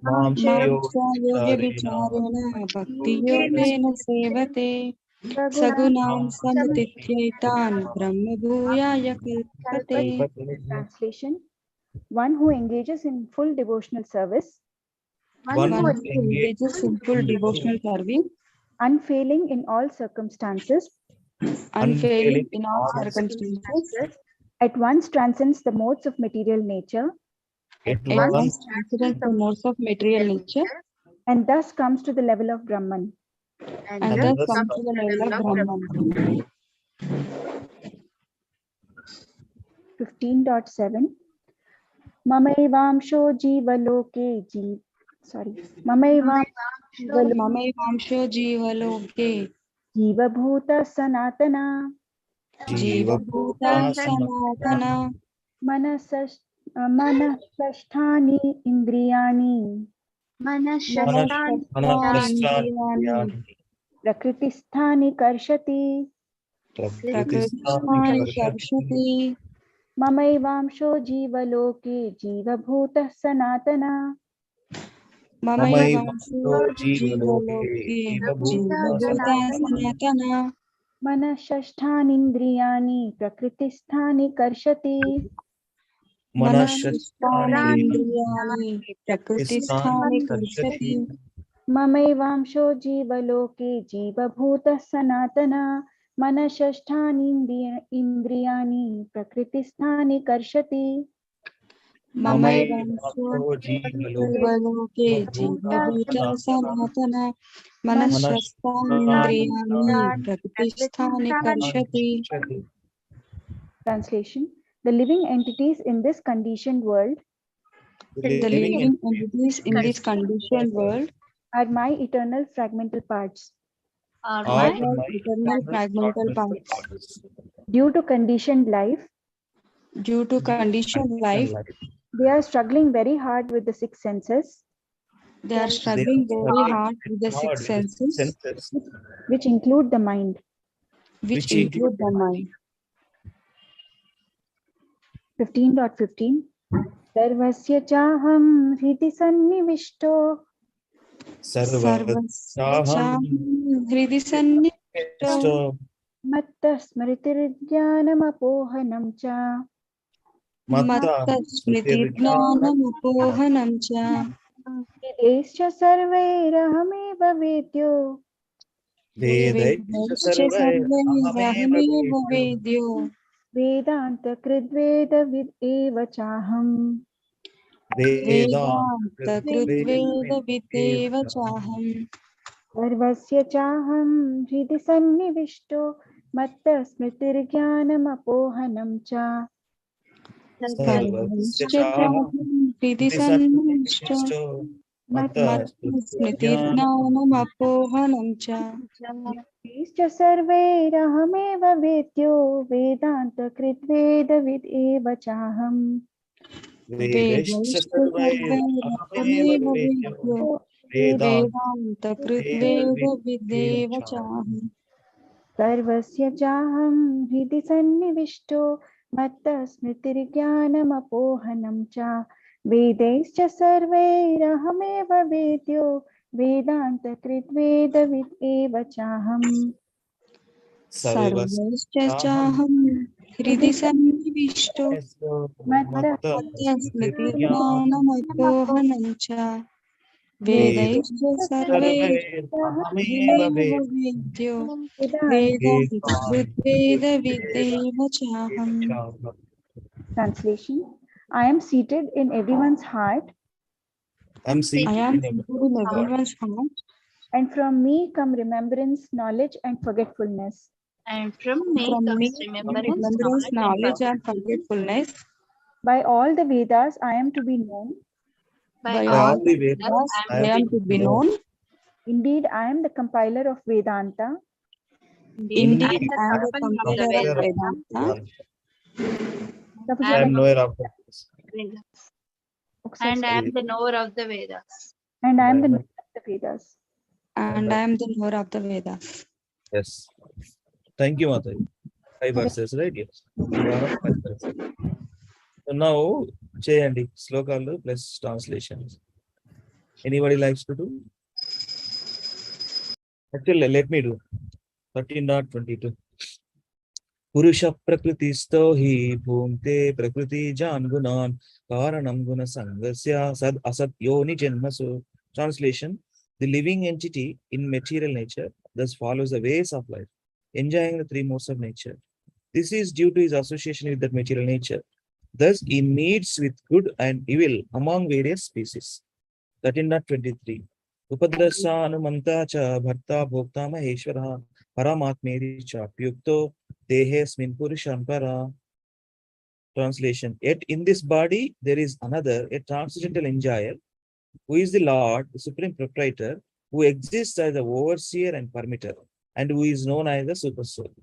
मां च योग्य विचारेण भक्ति योगेन सेवते सगुणान् समतीत्येतान् ब्रह्म भूयाय कल्पते. Translation. One who engages in full devotional service, One who engages in full devotional service, unfailing in all circumstances, at once transcends the modes of material nature, and thus comes to the level of Brahman. 15.7 Mamaivaamsho jivaloke ममैवांशो जीवलोके जीवभूतः सनातना सनातना मनःषष्ठानि इन्द्रियाणि प्रकृतिस्थानि कर्षति ममैवांशो जीवलोके जीवभूतः सनातना ममैवांशो जीवलोके जीवभूतः सनातना मनःषष्ठानीन्द्रियाणि प्रकृतिस्थानि कर्षति मनःषष्ठानीन्द्रियाणि प्रकृतिस्थानि कर्षति ममैवांशो जीवलोके जीवभूतः सनातना मनःषष्ठानीन्द्रियाणि प्रकृतिस्थानि कर्षति ममैवांशो जीवलोके जीवभूतः सनातना मनःषष्ठानीन्द्रियाणि प्रकृतिस्थानि कर्षति. Translation. The living entities in this conditioned world are my eternal fragmental parts. Due to conditioned life, they are struggling very hard with the six senses, which include the mind. 15.15 Sarvasya chaham hridi sannivishto matta smritirjnanamohanam cha vedescha sarvairahameva vedyo vedanta kridveda vid eva chaham. सर्वस्य चाहं हृदि सन्निविष्टो मत्तः स्मृतिर्ज्ञानमपोहनं च स्मृतिर्ज्ञानमपोहनं च मत्तश्च सर्वैरहमेव वेद्यो वेदान्तकृद्वेदविद् एव चाहम् वेदैश्च सर्वैरहमेव सर्वैरहमेव वेद्यो वेद्यो वेदान्तकृद्वेदविदेव वेदान्तकृद्वेदविदेव चाहम्। चाहम् सर्वस्य चाहं हृदि सन्निविष्टो मत्तः स्मृतिर्ज्ञानमपोहनं च वेदैश्च सर्वैरहमेव वेद्यो वेदान्तकृद्वेदविद् एव चाहम् सर्वश्च सर्वश्चाहं चाहं हृदि सन्निविष्टो मत्तः स्मृतिर्ज्ञानमपोहनं च वेदैश्च सर्वैरहमेव सर्वैरहमेव वेद्यो वेद्यो वेदान्तकृद्वेदविदेव वेदान्तकृद्वेदविदेव चाहम् चाहम्। Translation: I am seated in everyone's heart, I'm I seated am in seated in everyone's heart, everyone's heart, and from me come remembrance, knowledge, and forgetfulness. And from and me from me comes come remembrance, remembrance, knowledge, and knowledge, and forgetfulness. forgetfulness. By all the Vedas, I am to be known. By By by all all all the the the Vedas, Vedas, Vedas, I am I I to am be am to to be be known. known. Indeed, I am the compiler of Vedanta. Indeed, I am Indeed, Indeed, the I am I the am compiler of the compiler of compiler of Vedanta. Vedanta, Vedanta. Prabhuji, I I am am next knower of Vedas. Vedas. ఒకసారి And I am చదవండి. the knower of the Vedas. And I am the And knower of the Vedas. and I am the knower of the Vedas. yes. Thank you, Mataji. 5 Hare verses, right? Yes. ఈ వారం 5 verses. So now, చేయండి శ్లోకాలు plus translations. Anybody likes to do? Actually, let me do. 13.22. पुरुष प्रकृतिस्थो हि भूंते प्रकृति जान गुणान कारणम गुण संगस्य सद असत योनि जन्मसु. Translation: The living entity in material nature thus follows the ways of life, enjoying the three modes of nature. This is due to his association with that material nature. Thus, he meets with good and evil among various species. 13.23. Upadrashanumanta cha bharta bhokta maheshwara paramatmeri cha pyukto dehesmin purusham para. Translation: Yet in this body there is another, a transcendental enjoyer, who is the Lord, the supreme proprietor, who exists as the overseer and permitter, and who is known as the super soul.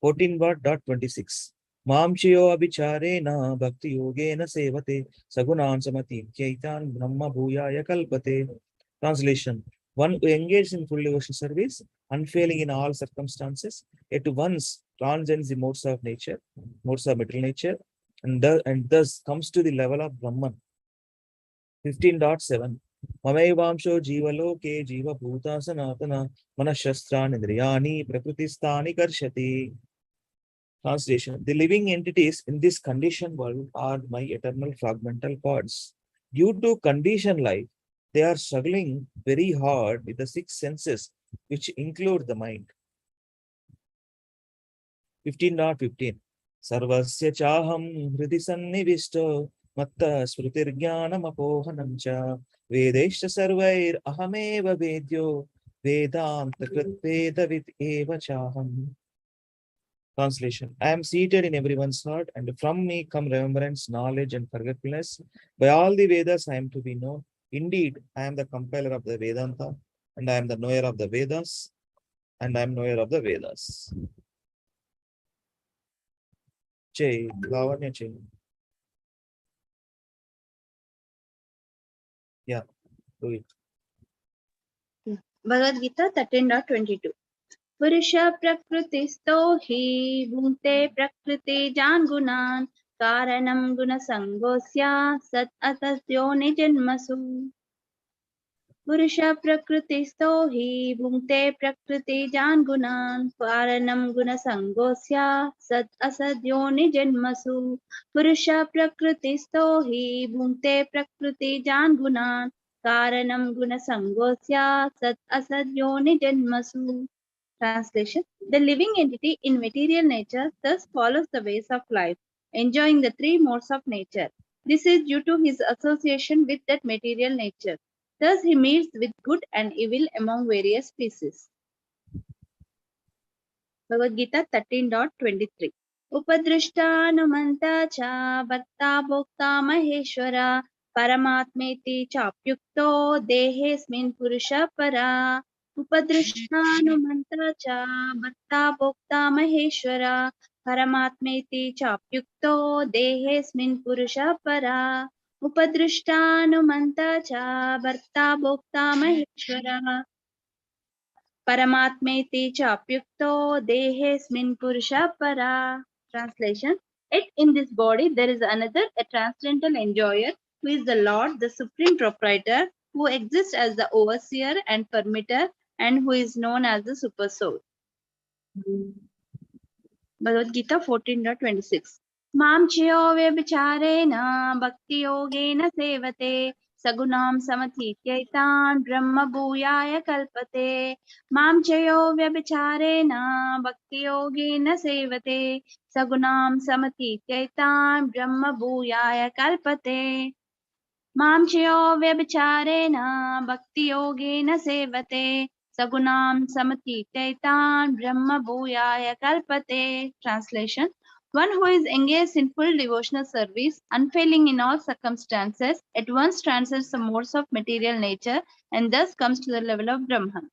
14.26. Mamchiyo abhicharena bhakti yogena sevate sagunan samati kyaitan brahma bhuyaya kalpate. Translation: One who engages in full devotion service, unfailing in all circumstances, yet once transcends the modes of nature, modes of material nature, and thus comes to the level of Brahman. 15.7. Mamevamsho jivaloke jiva bhuta sanatana manashastrani indriyani prakrutistani karshati. Translation: The living entities in this conditioned world are my eternal fragmental parts. Due to conditioned life, they are struggling very hard with the six senses, which include the mind. 15.15. Sarvasya chaham hridi sannivishto matta smritirjnanamapohanam cha vedeshta sarvair ahameva vedyo vedanta kritvedavid eva chaham. Translation: I am seated in everyone's heart, and from me come remembrance, knowledge, and forgetfulness. By all the Vedas, I am to be known. Indeed, I am the compiler of the Vedanta, and I am the knower of the Vedas, and I am knower of the Vedas. Jay, Lavanya Jay. Yeah, do it. Bhagavad Gita 13.22. Purusha prakritisto hi bhunte prakriti jan gunan karanam guna sangosya sat atasyo nijanmasu. Purusha prakritisto hi bhunte prakriti jan gunan karanam guna sangosya sat asadyo nijanmasu. Purusha prakritisto hi bhunte prakriti jan gunan karanam guna sangosya sat asadyo nijanmasu. Translation: The living entity in material nature thus follows the ways of life, enjoying the three modes of nature. This is due to his association with that material nature. Thus, he meets with good and evil among various species. Bhagavad Gita 13.23. Upadrishtanumanta cha bhatta bhokta maheshwara परमात्मेति चाप्युक्तो देहेऽस्मिन् पुरुषः परा उपदृष्टानुमन्ता च भर्ता भोक्ता महेश्वर परमात्मेति चाप्युक्तो देहेऽस्मिन् पुरुषः परा उपदृष्टानुमन्ता च भर्ता भोक्ता महेश्वर परमात्मेति चाप्युक्तो देहेऽस्मिन् पुरुषः परा. Translation: Yet in this body there is another, a transcendental enjoyer, who is the Lord, the supreme proprietor, who exists as the overseer and permitter, and who is known as the super soul. Bhagavad Gita 14.26. Mam chyo vyabhicharena bhakti yogena sevate sagunam samathityaitan brahma bhuyaya kalpate. Mam chyo vyabhicharena bhakti yogena sevate sagunam samathityaitan brahma bhuyaya kalpate. मां चयो व्यभिचारेण भक्तियोगेन सेवते सगुणां समतीतैतान् ब्रह्म भूयाय कल्पते. Translation: One who is engaged in full devotional service, unfailing in all circumstances, at once transcends the modes of material nature and thus comes to the level of Brahman.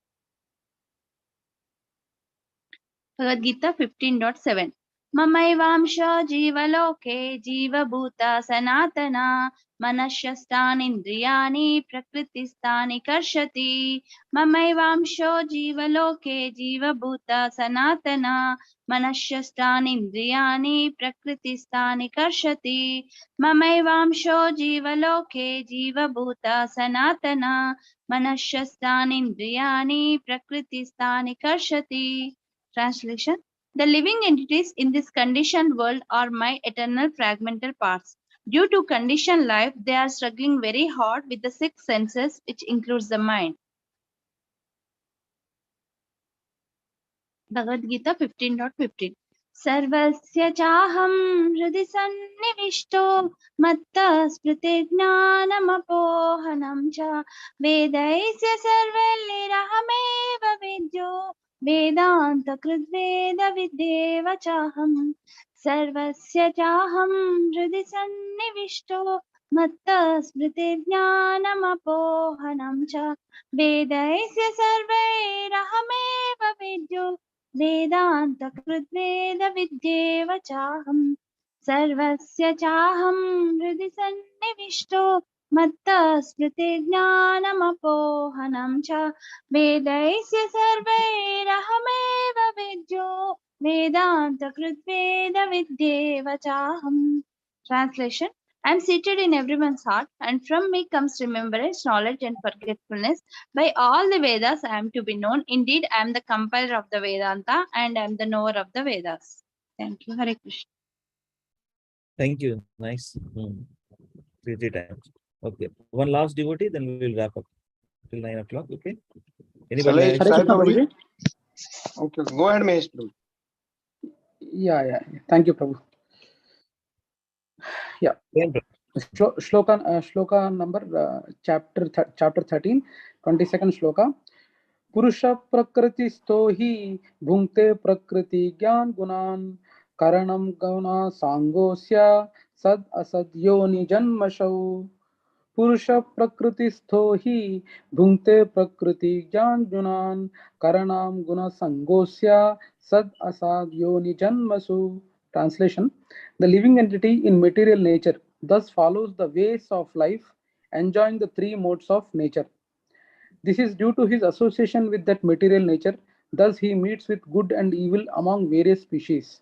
Bhagavad Gita 15.7. ममैवांशो जीवलोके जीवभूता सनातना मनश्यस्तानीन्द्रियाणि प्रकृतिस्थानि कर्षति. ममैवांशो जीवलोके जीवभूता सनातना मनश्यस्तानीन्द्रियाणि प्रकृतिस्थानि कर्षति. ममैवांशो जीवलोके जीवभूता सनातना मनश्यस्तानीन्द्रियाणि प्रकृतिस्थानि कर्षति. Translation: The living entities in this conditioned world are my eternal fragmental parts. Due to conditioned life, they are struggling very hard with the six senses, which includes the mind. Bhagavad Gita 15.15. सर्वस्य चाहं हृदि सन्निविष्टो मत्तः स्मृतिज्ञानमपोहनं च वेदैस्य सर्वैरहमेव विद्यो वेदान्तकृद्वेदविद्येव चाहं सर्वस्य चाहं हृदि सन्निविष्टो मत्तः स्मृतिज्ञानमपोहनं च वेदैस्य सर्वैरहमेव विद्यो वेदान्तकृद्वेदविद्येव चाहं सर्वस्य चाहं हृदि सन्निविष्टो मत्तः स्मृतिज्ञानमपोहनं च वेदैस्य सर्वैरहमेव विद्यो वेदान्तकृद्वेदविद्येव चाहं. Translation: I am seated in everyone's heart, and from me comes remembrance, knowledge, and forgetfulness. By all the Vedas, I am to be known. Indeed, I am the compiler of the Vedanta, and I am the knower of the Vedas. Thank you. Hare Krishna. Thank you. Nice. Three times. Okay. One last devotee, then we will wrap up till 9 o'clock. Okay. Anybody Hare has Krishna, something? Prabhuji. Okay, go ahead, Mahesh Prabhu. Yeah. Thank you, Prabhu. Yeah. Shloka number chapter 13, 22nd shloka. Purusha prakriti stohi bhungte prakriti gyan gunan karanam guna sangosya sad asad yoni janmashau. Purusha prakriti stohi bhungte prakriti gyan gunan karanam guna sangosya sad asad yoni janmasu. Translation: The living entity in material nature thus follows the ways of life, enjoying the three modes of nature. This is due to his association with that material nature. Thus, he meets with good and evil among various species.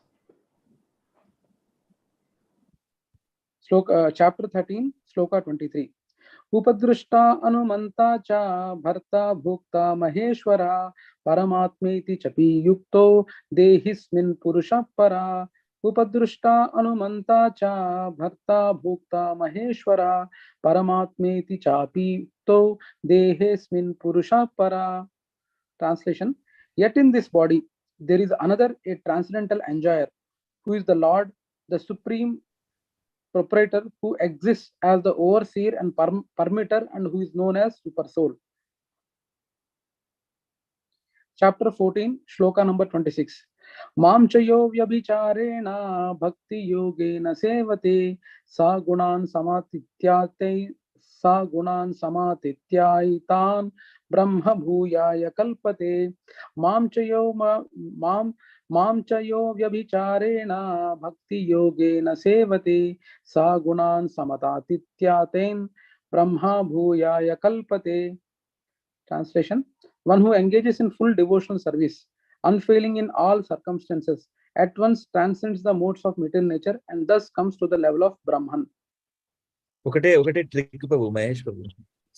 Chapter 13, Sloka 23. Upadrishta anumanta cha bharta bhukta maheshwara paramatmeti chapi yukto dehismin purusha para. Upadrishta anumanta cha bharta bhukta maheshwara paramatmeti chapi yukto dehismin purusha para. Translation: Yet in this body there is another, a transcendental enjoyer, who is the Lord, the supreme proprietor, who exists as the overseer and permitter, and who is known as super soul. Chapter 14, Shloka number 26. Mam chayo vyabhicharena bhakti yogena sevate sa gunan samatityate सा गुणान् समातित्यायितान् ब्रह्म भूयाय कल्पते मां च यो व्यभिचारेण भक्ति योगेन सेवते सा गुणान् समतातित्यातेन ब्रह्म भूयाय कल्पते. Translation: one who engages in full devotional service, unfailing in all circumstances, at once transcends the modes of material nature and thus comes to the level of Brahman. ఒకటే ట్రిక్ ప్రభు మహేష్ ప్రభు.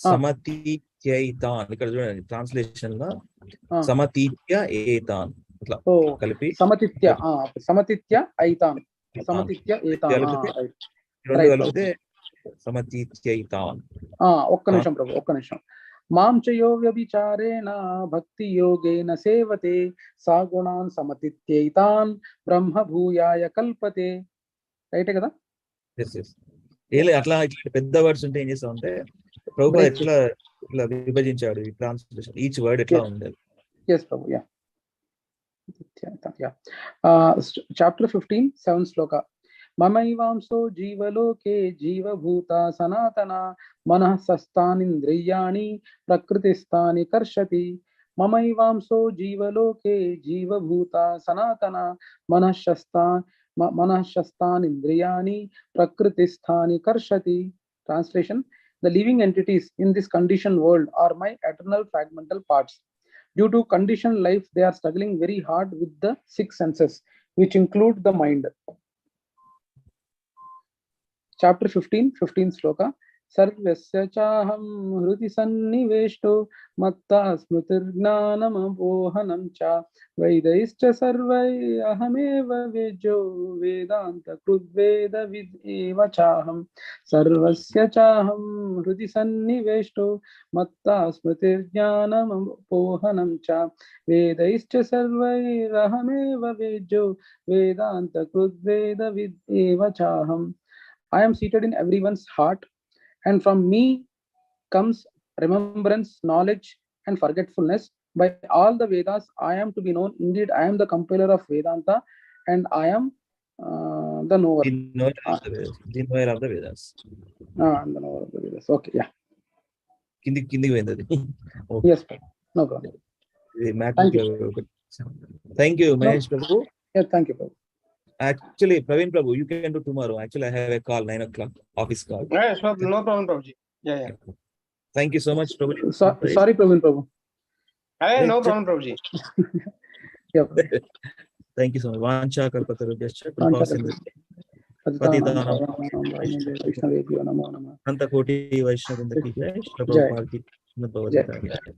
సమతీత్యైతాన్ ఇక్కడ చూడండి ట్రాన్స్లేషన్ లో సమతీత్య ఏతాన్ ఇట్లా కలిపి సమతిత్య ఐతాన్ సమతిత్య ఏతాన్ రెండు కలిపితే సమతీత్యైతాన్. ఒక్క నిమిషం ప్రభు, ఒక్క నిమిషం. మాం చ యో వ్యభిచారేణ భక్తి యోగేన సేవతే సా గుణాన్ సమతిత్యైతాన్ బ్రహ్మ భూయాయ కల్పతే. రైటే కదా? అట్లా పెద్ద వర్డ్స్ ఉంటే ఏం చేస్తా ఉంటే ప్రభు ఎట్లా విభజించాడు ఈ ట్రాన్స్లేషన్, ఈచ్ వర్డ్ ఎట్లా ఉండేది. yes ప్రభు, yeah. Chapter 15, 7th sloka. మమైవాంసో జీవలోకే జీవభూతా సనాతన మనః సస్తానింద్రియాణి ప్రకృతిస్థాని కర్షతి. మమైవాంసో జీవలోకే జీవభూతా సనాతన మనః శస్తానింద్రియాణి ప్రకృతిస్థాని కర్షతి. Translation: the living entities in this conditioned world are my eternal fragmental parts. Due to conditioned life, they are struggling very hard with the six senses, which include the mind. Chapter 15, 15th sloka. Sarvasya chaham hrudi sanniveshto matta smritirgnanamohanam cha vaidaischa sarvai ahameva vejo vedanta krudveda vid eva chaham sarvasya chaham hrudi sanniveshto matta smritirgnanamohanam cha vedaischa sarvai ahameva vejo vedanta krudveda vid eva chaham. I am seated in everyone's heart, and from me comes remembrance, knowledge, and forgetfulness. By all the Vedas, I am to be known. Indeed, I am the compiler of Vedanta, and I am the knower. The knower of the Vedas. I'm the knower of the Vedas. Okay, yeah. కిందికి పోయింది అది. Yes, no problem. Thank you, Mahesh Prabhu. Yeah, thank you, Prabhu. Actually, Praveen Prabhu, you can do tomorrow. Actually, I have a call, 9 o'clock, office call. Yes, no problem, Prabhuji. Yeah. Thank you so much, Prabhu. Sorry, Praveen Prabhu. Hey, no problem, Prabhuji. Yeah. Thank you so much. Vancha kalpatarubhyascha kripasinduhya patitanam Ananta Koti Vaishnavindaki Jai Shri Prabhupada ki Bhagavad Gita.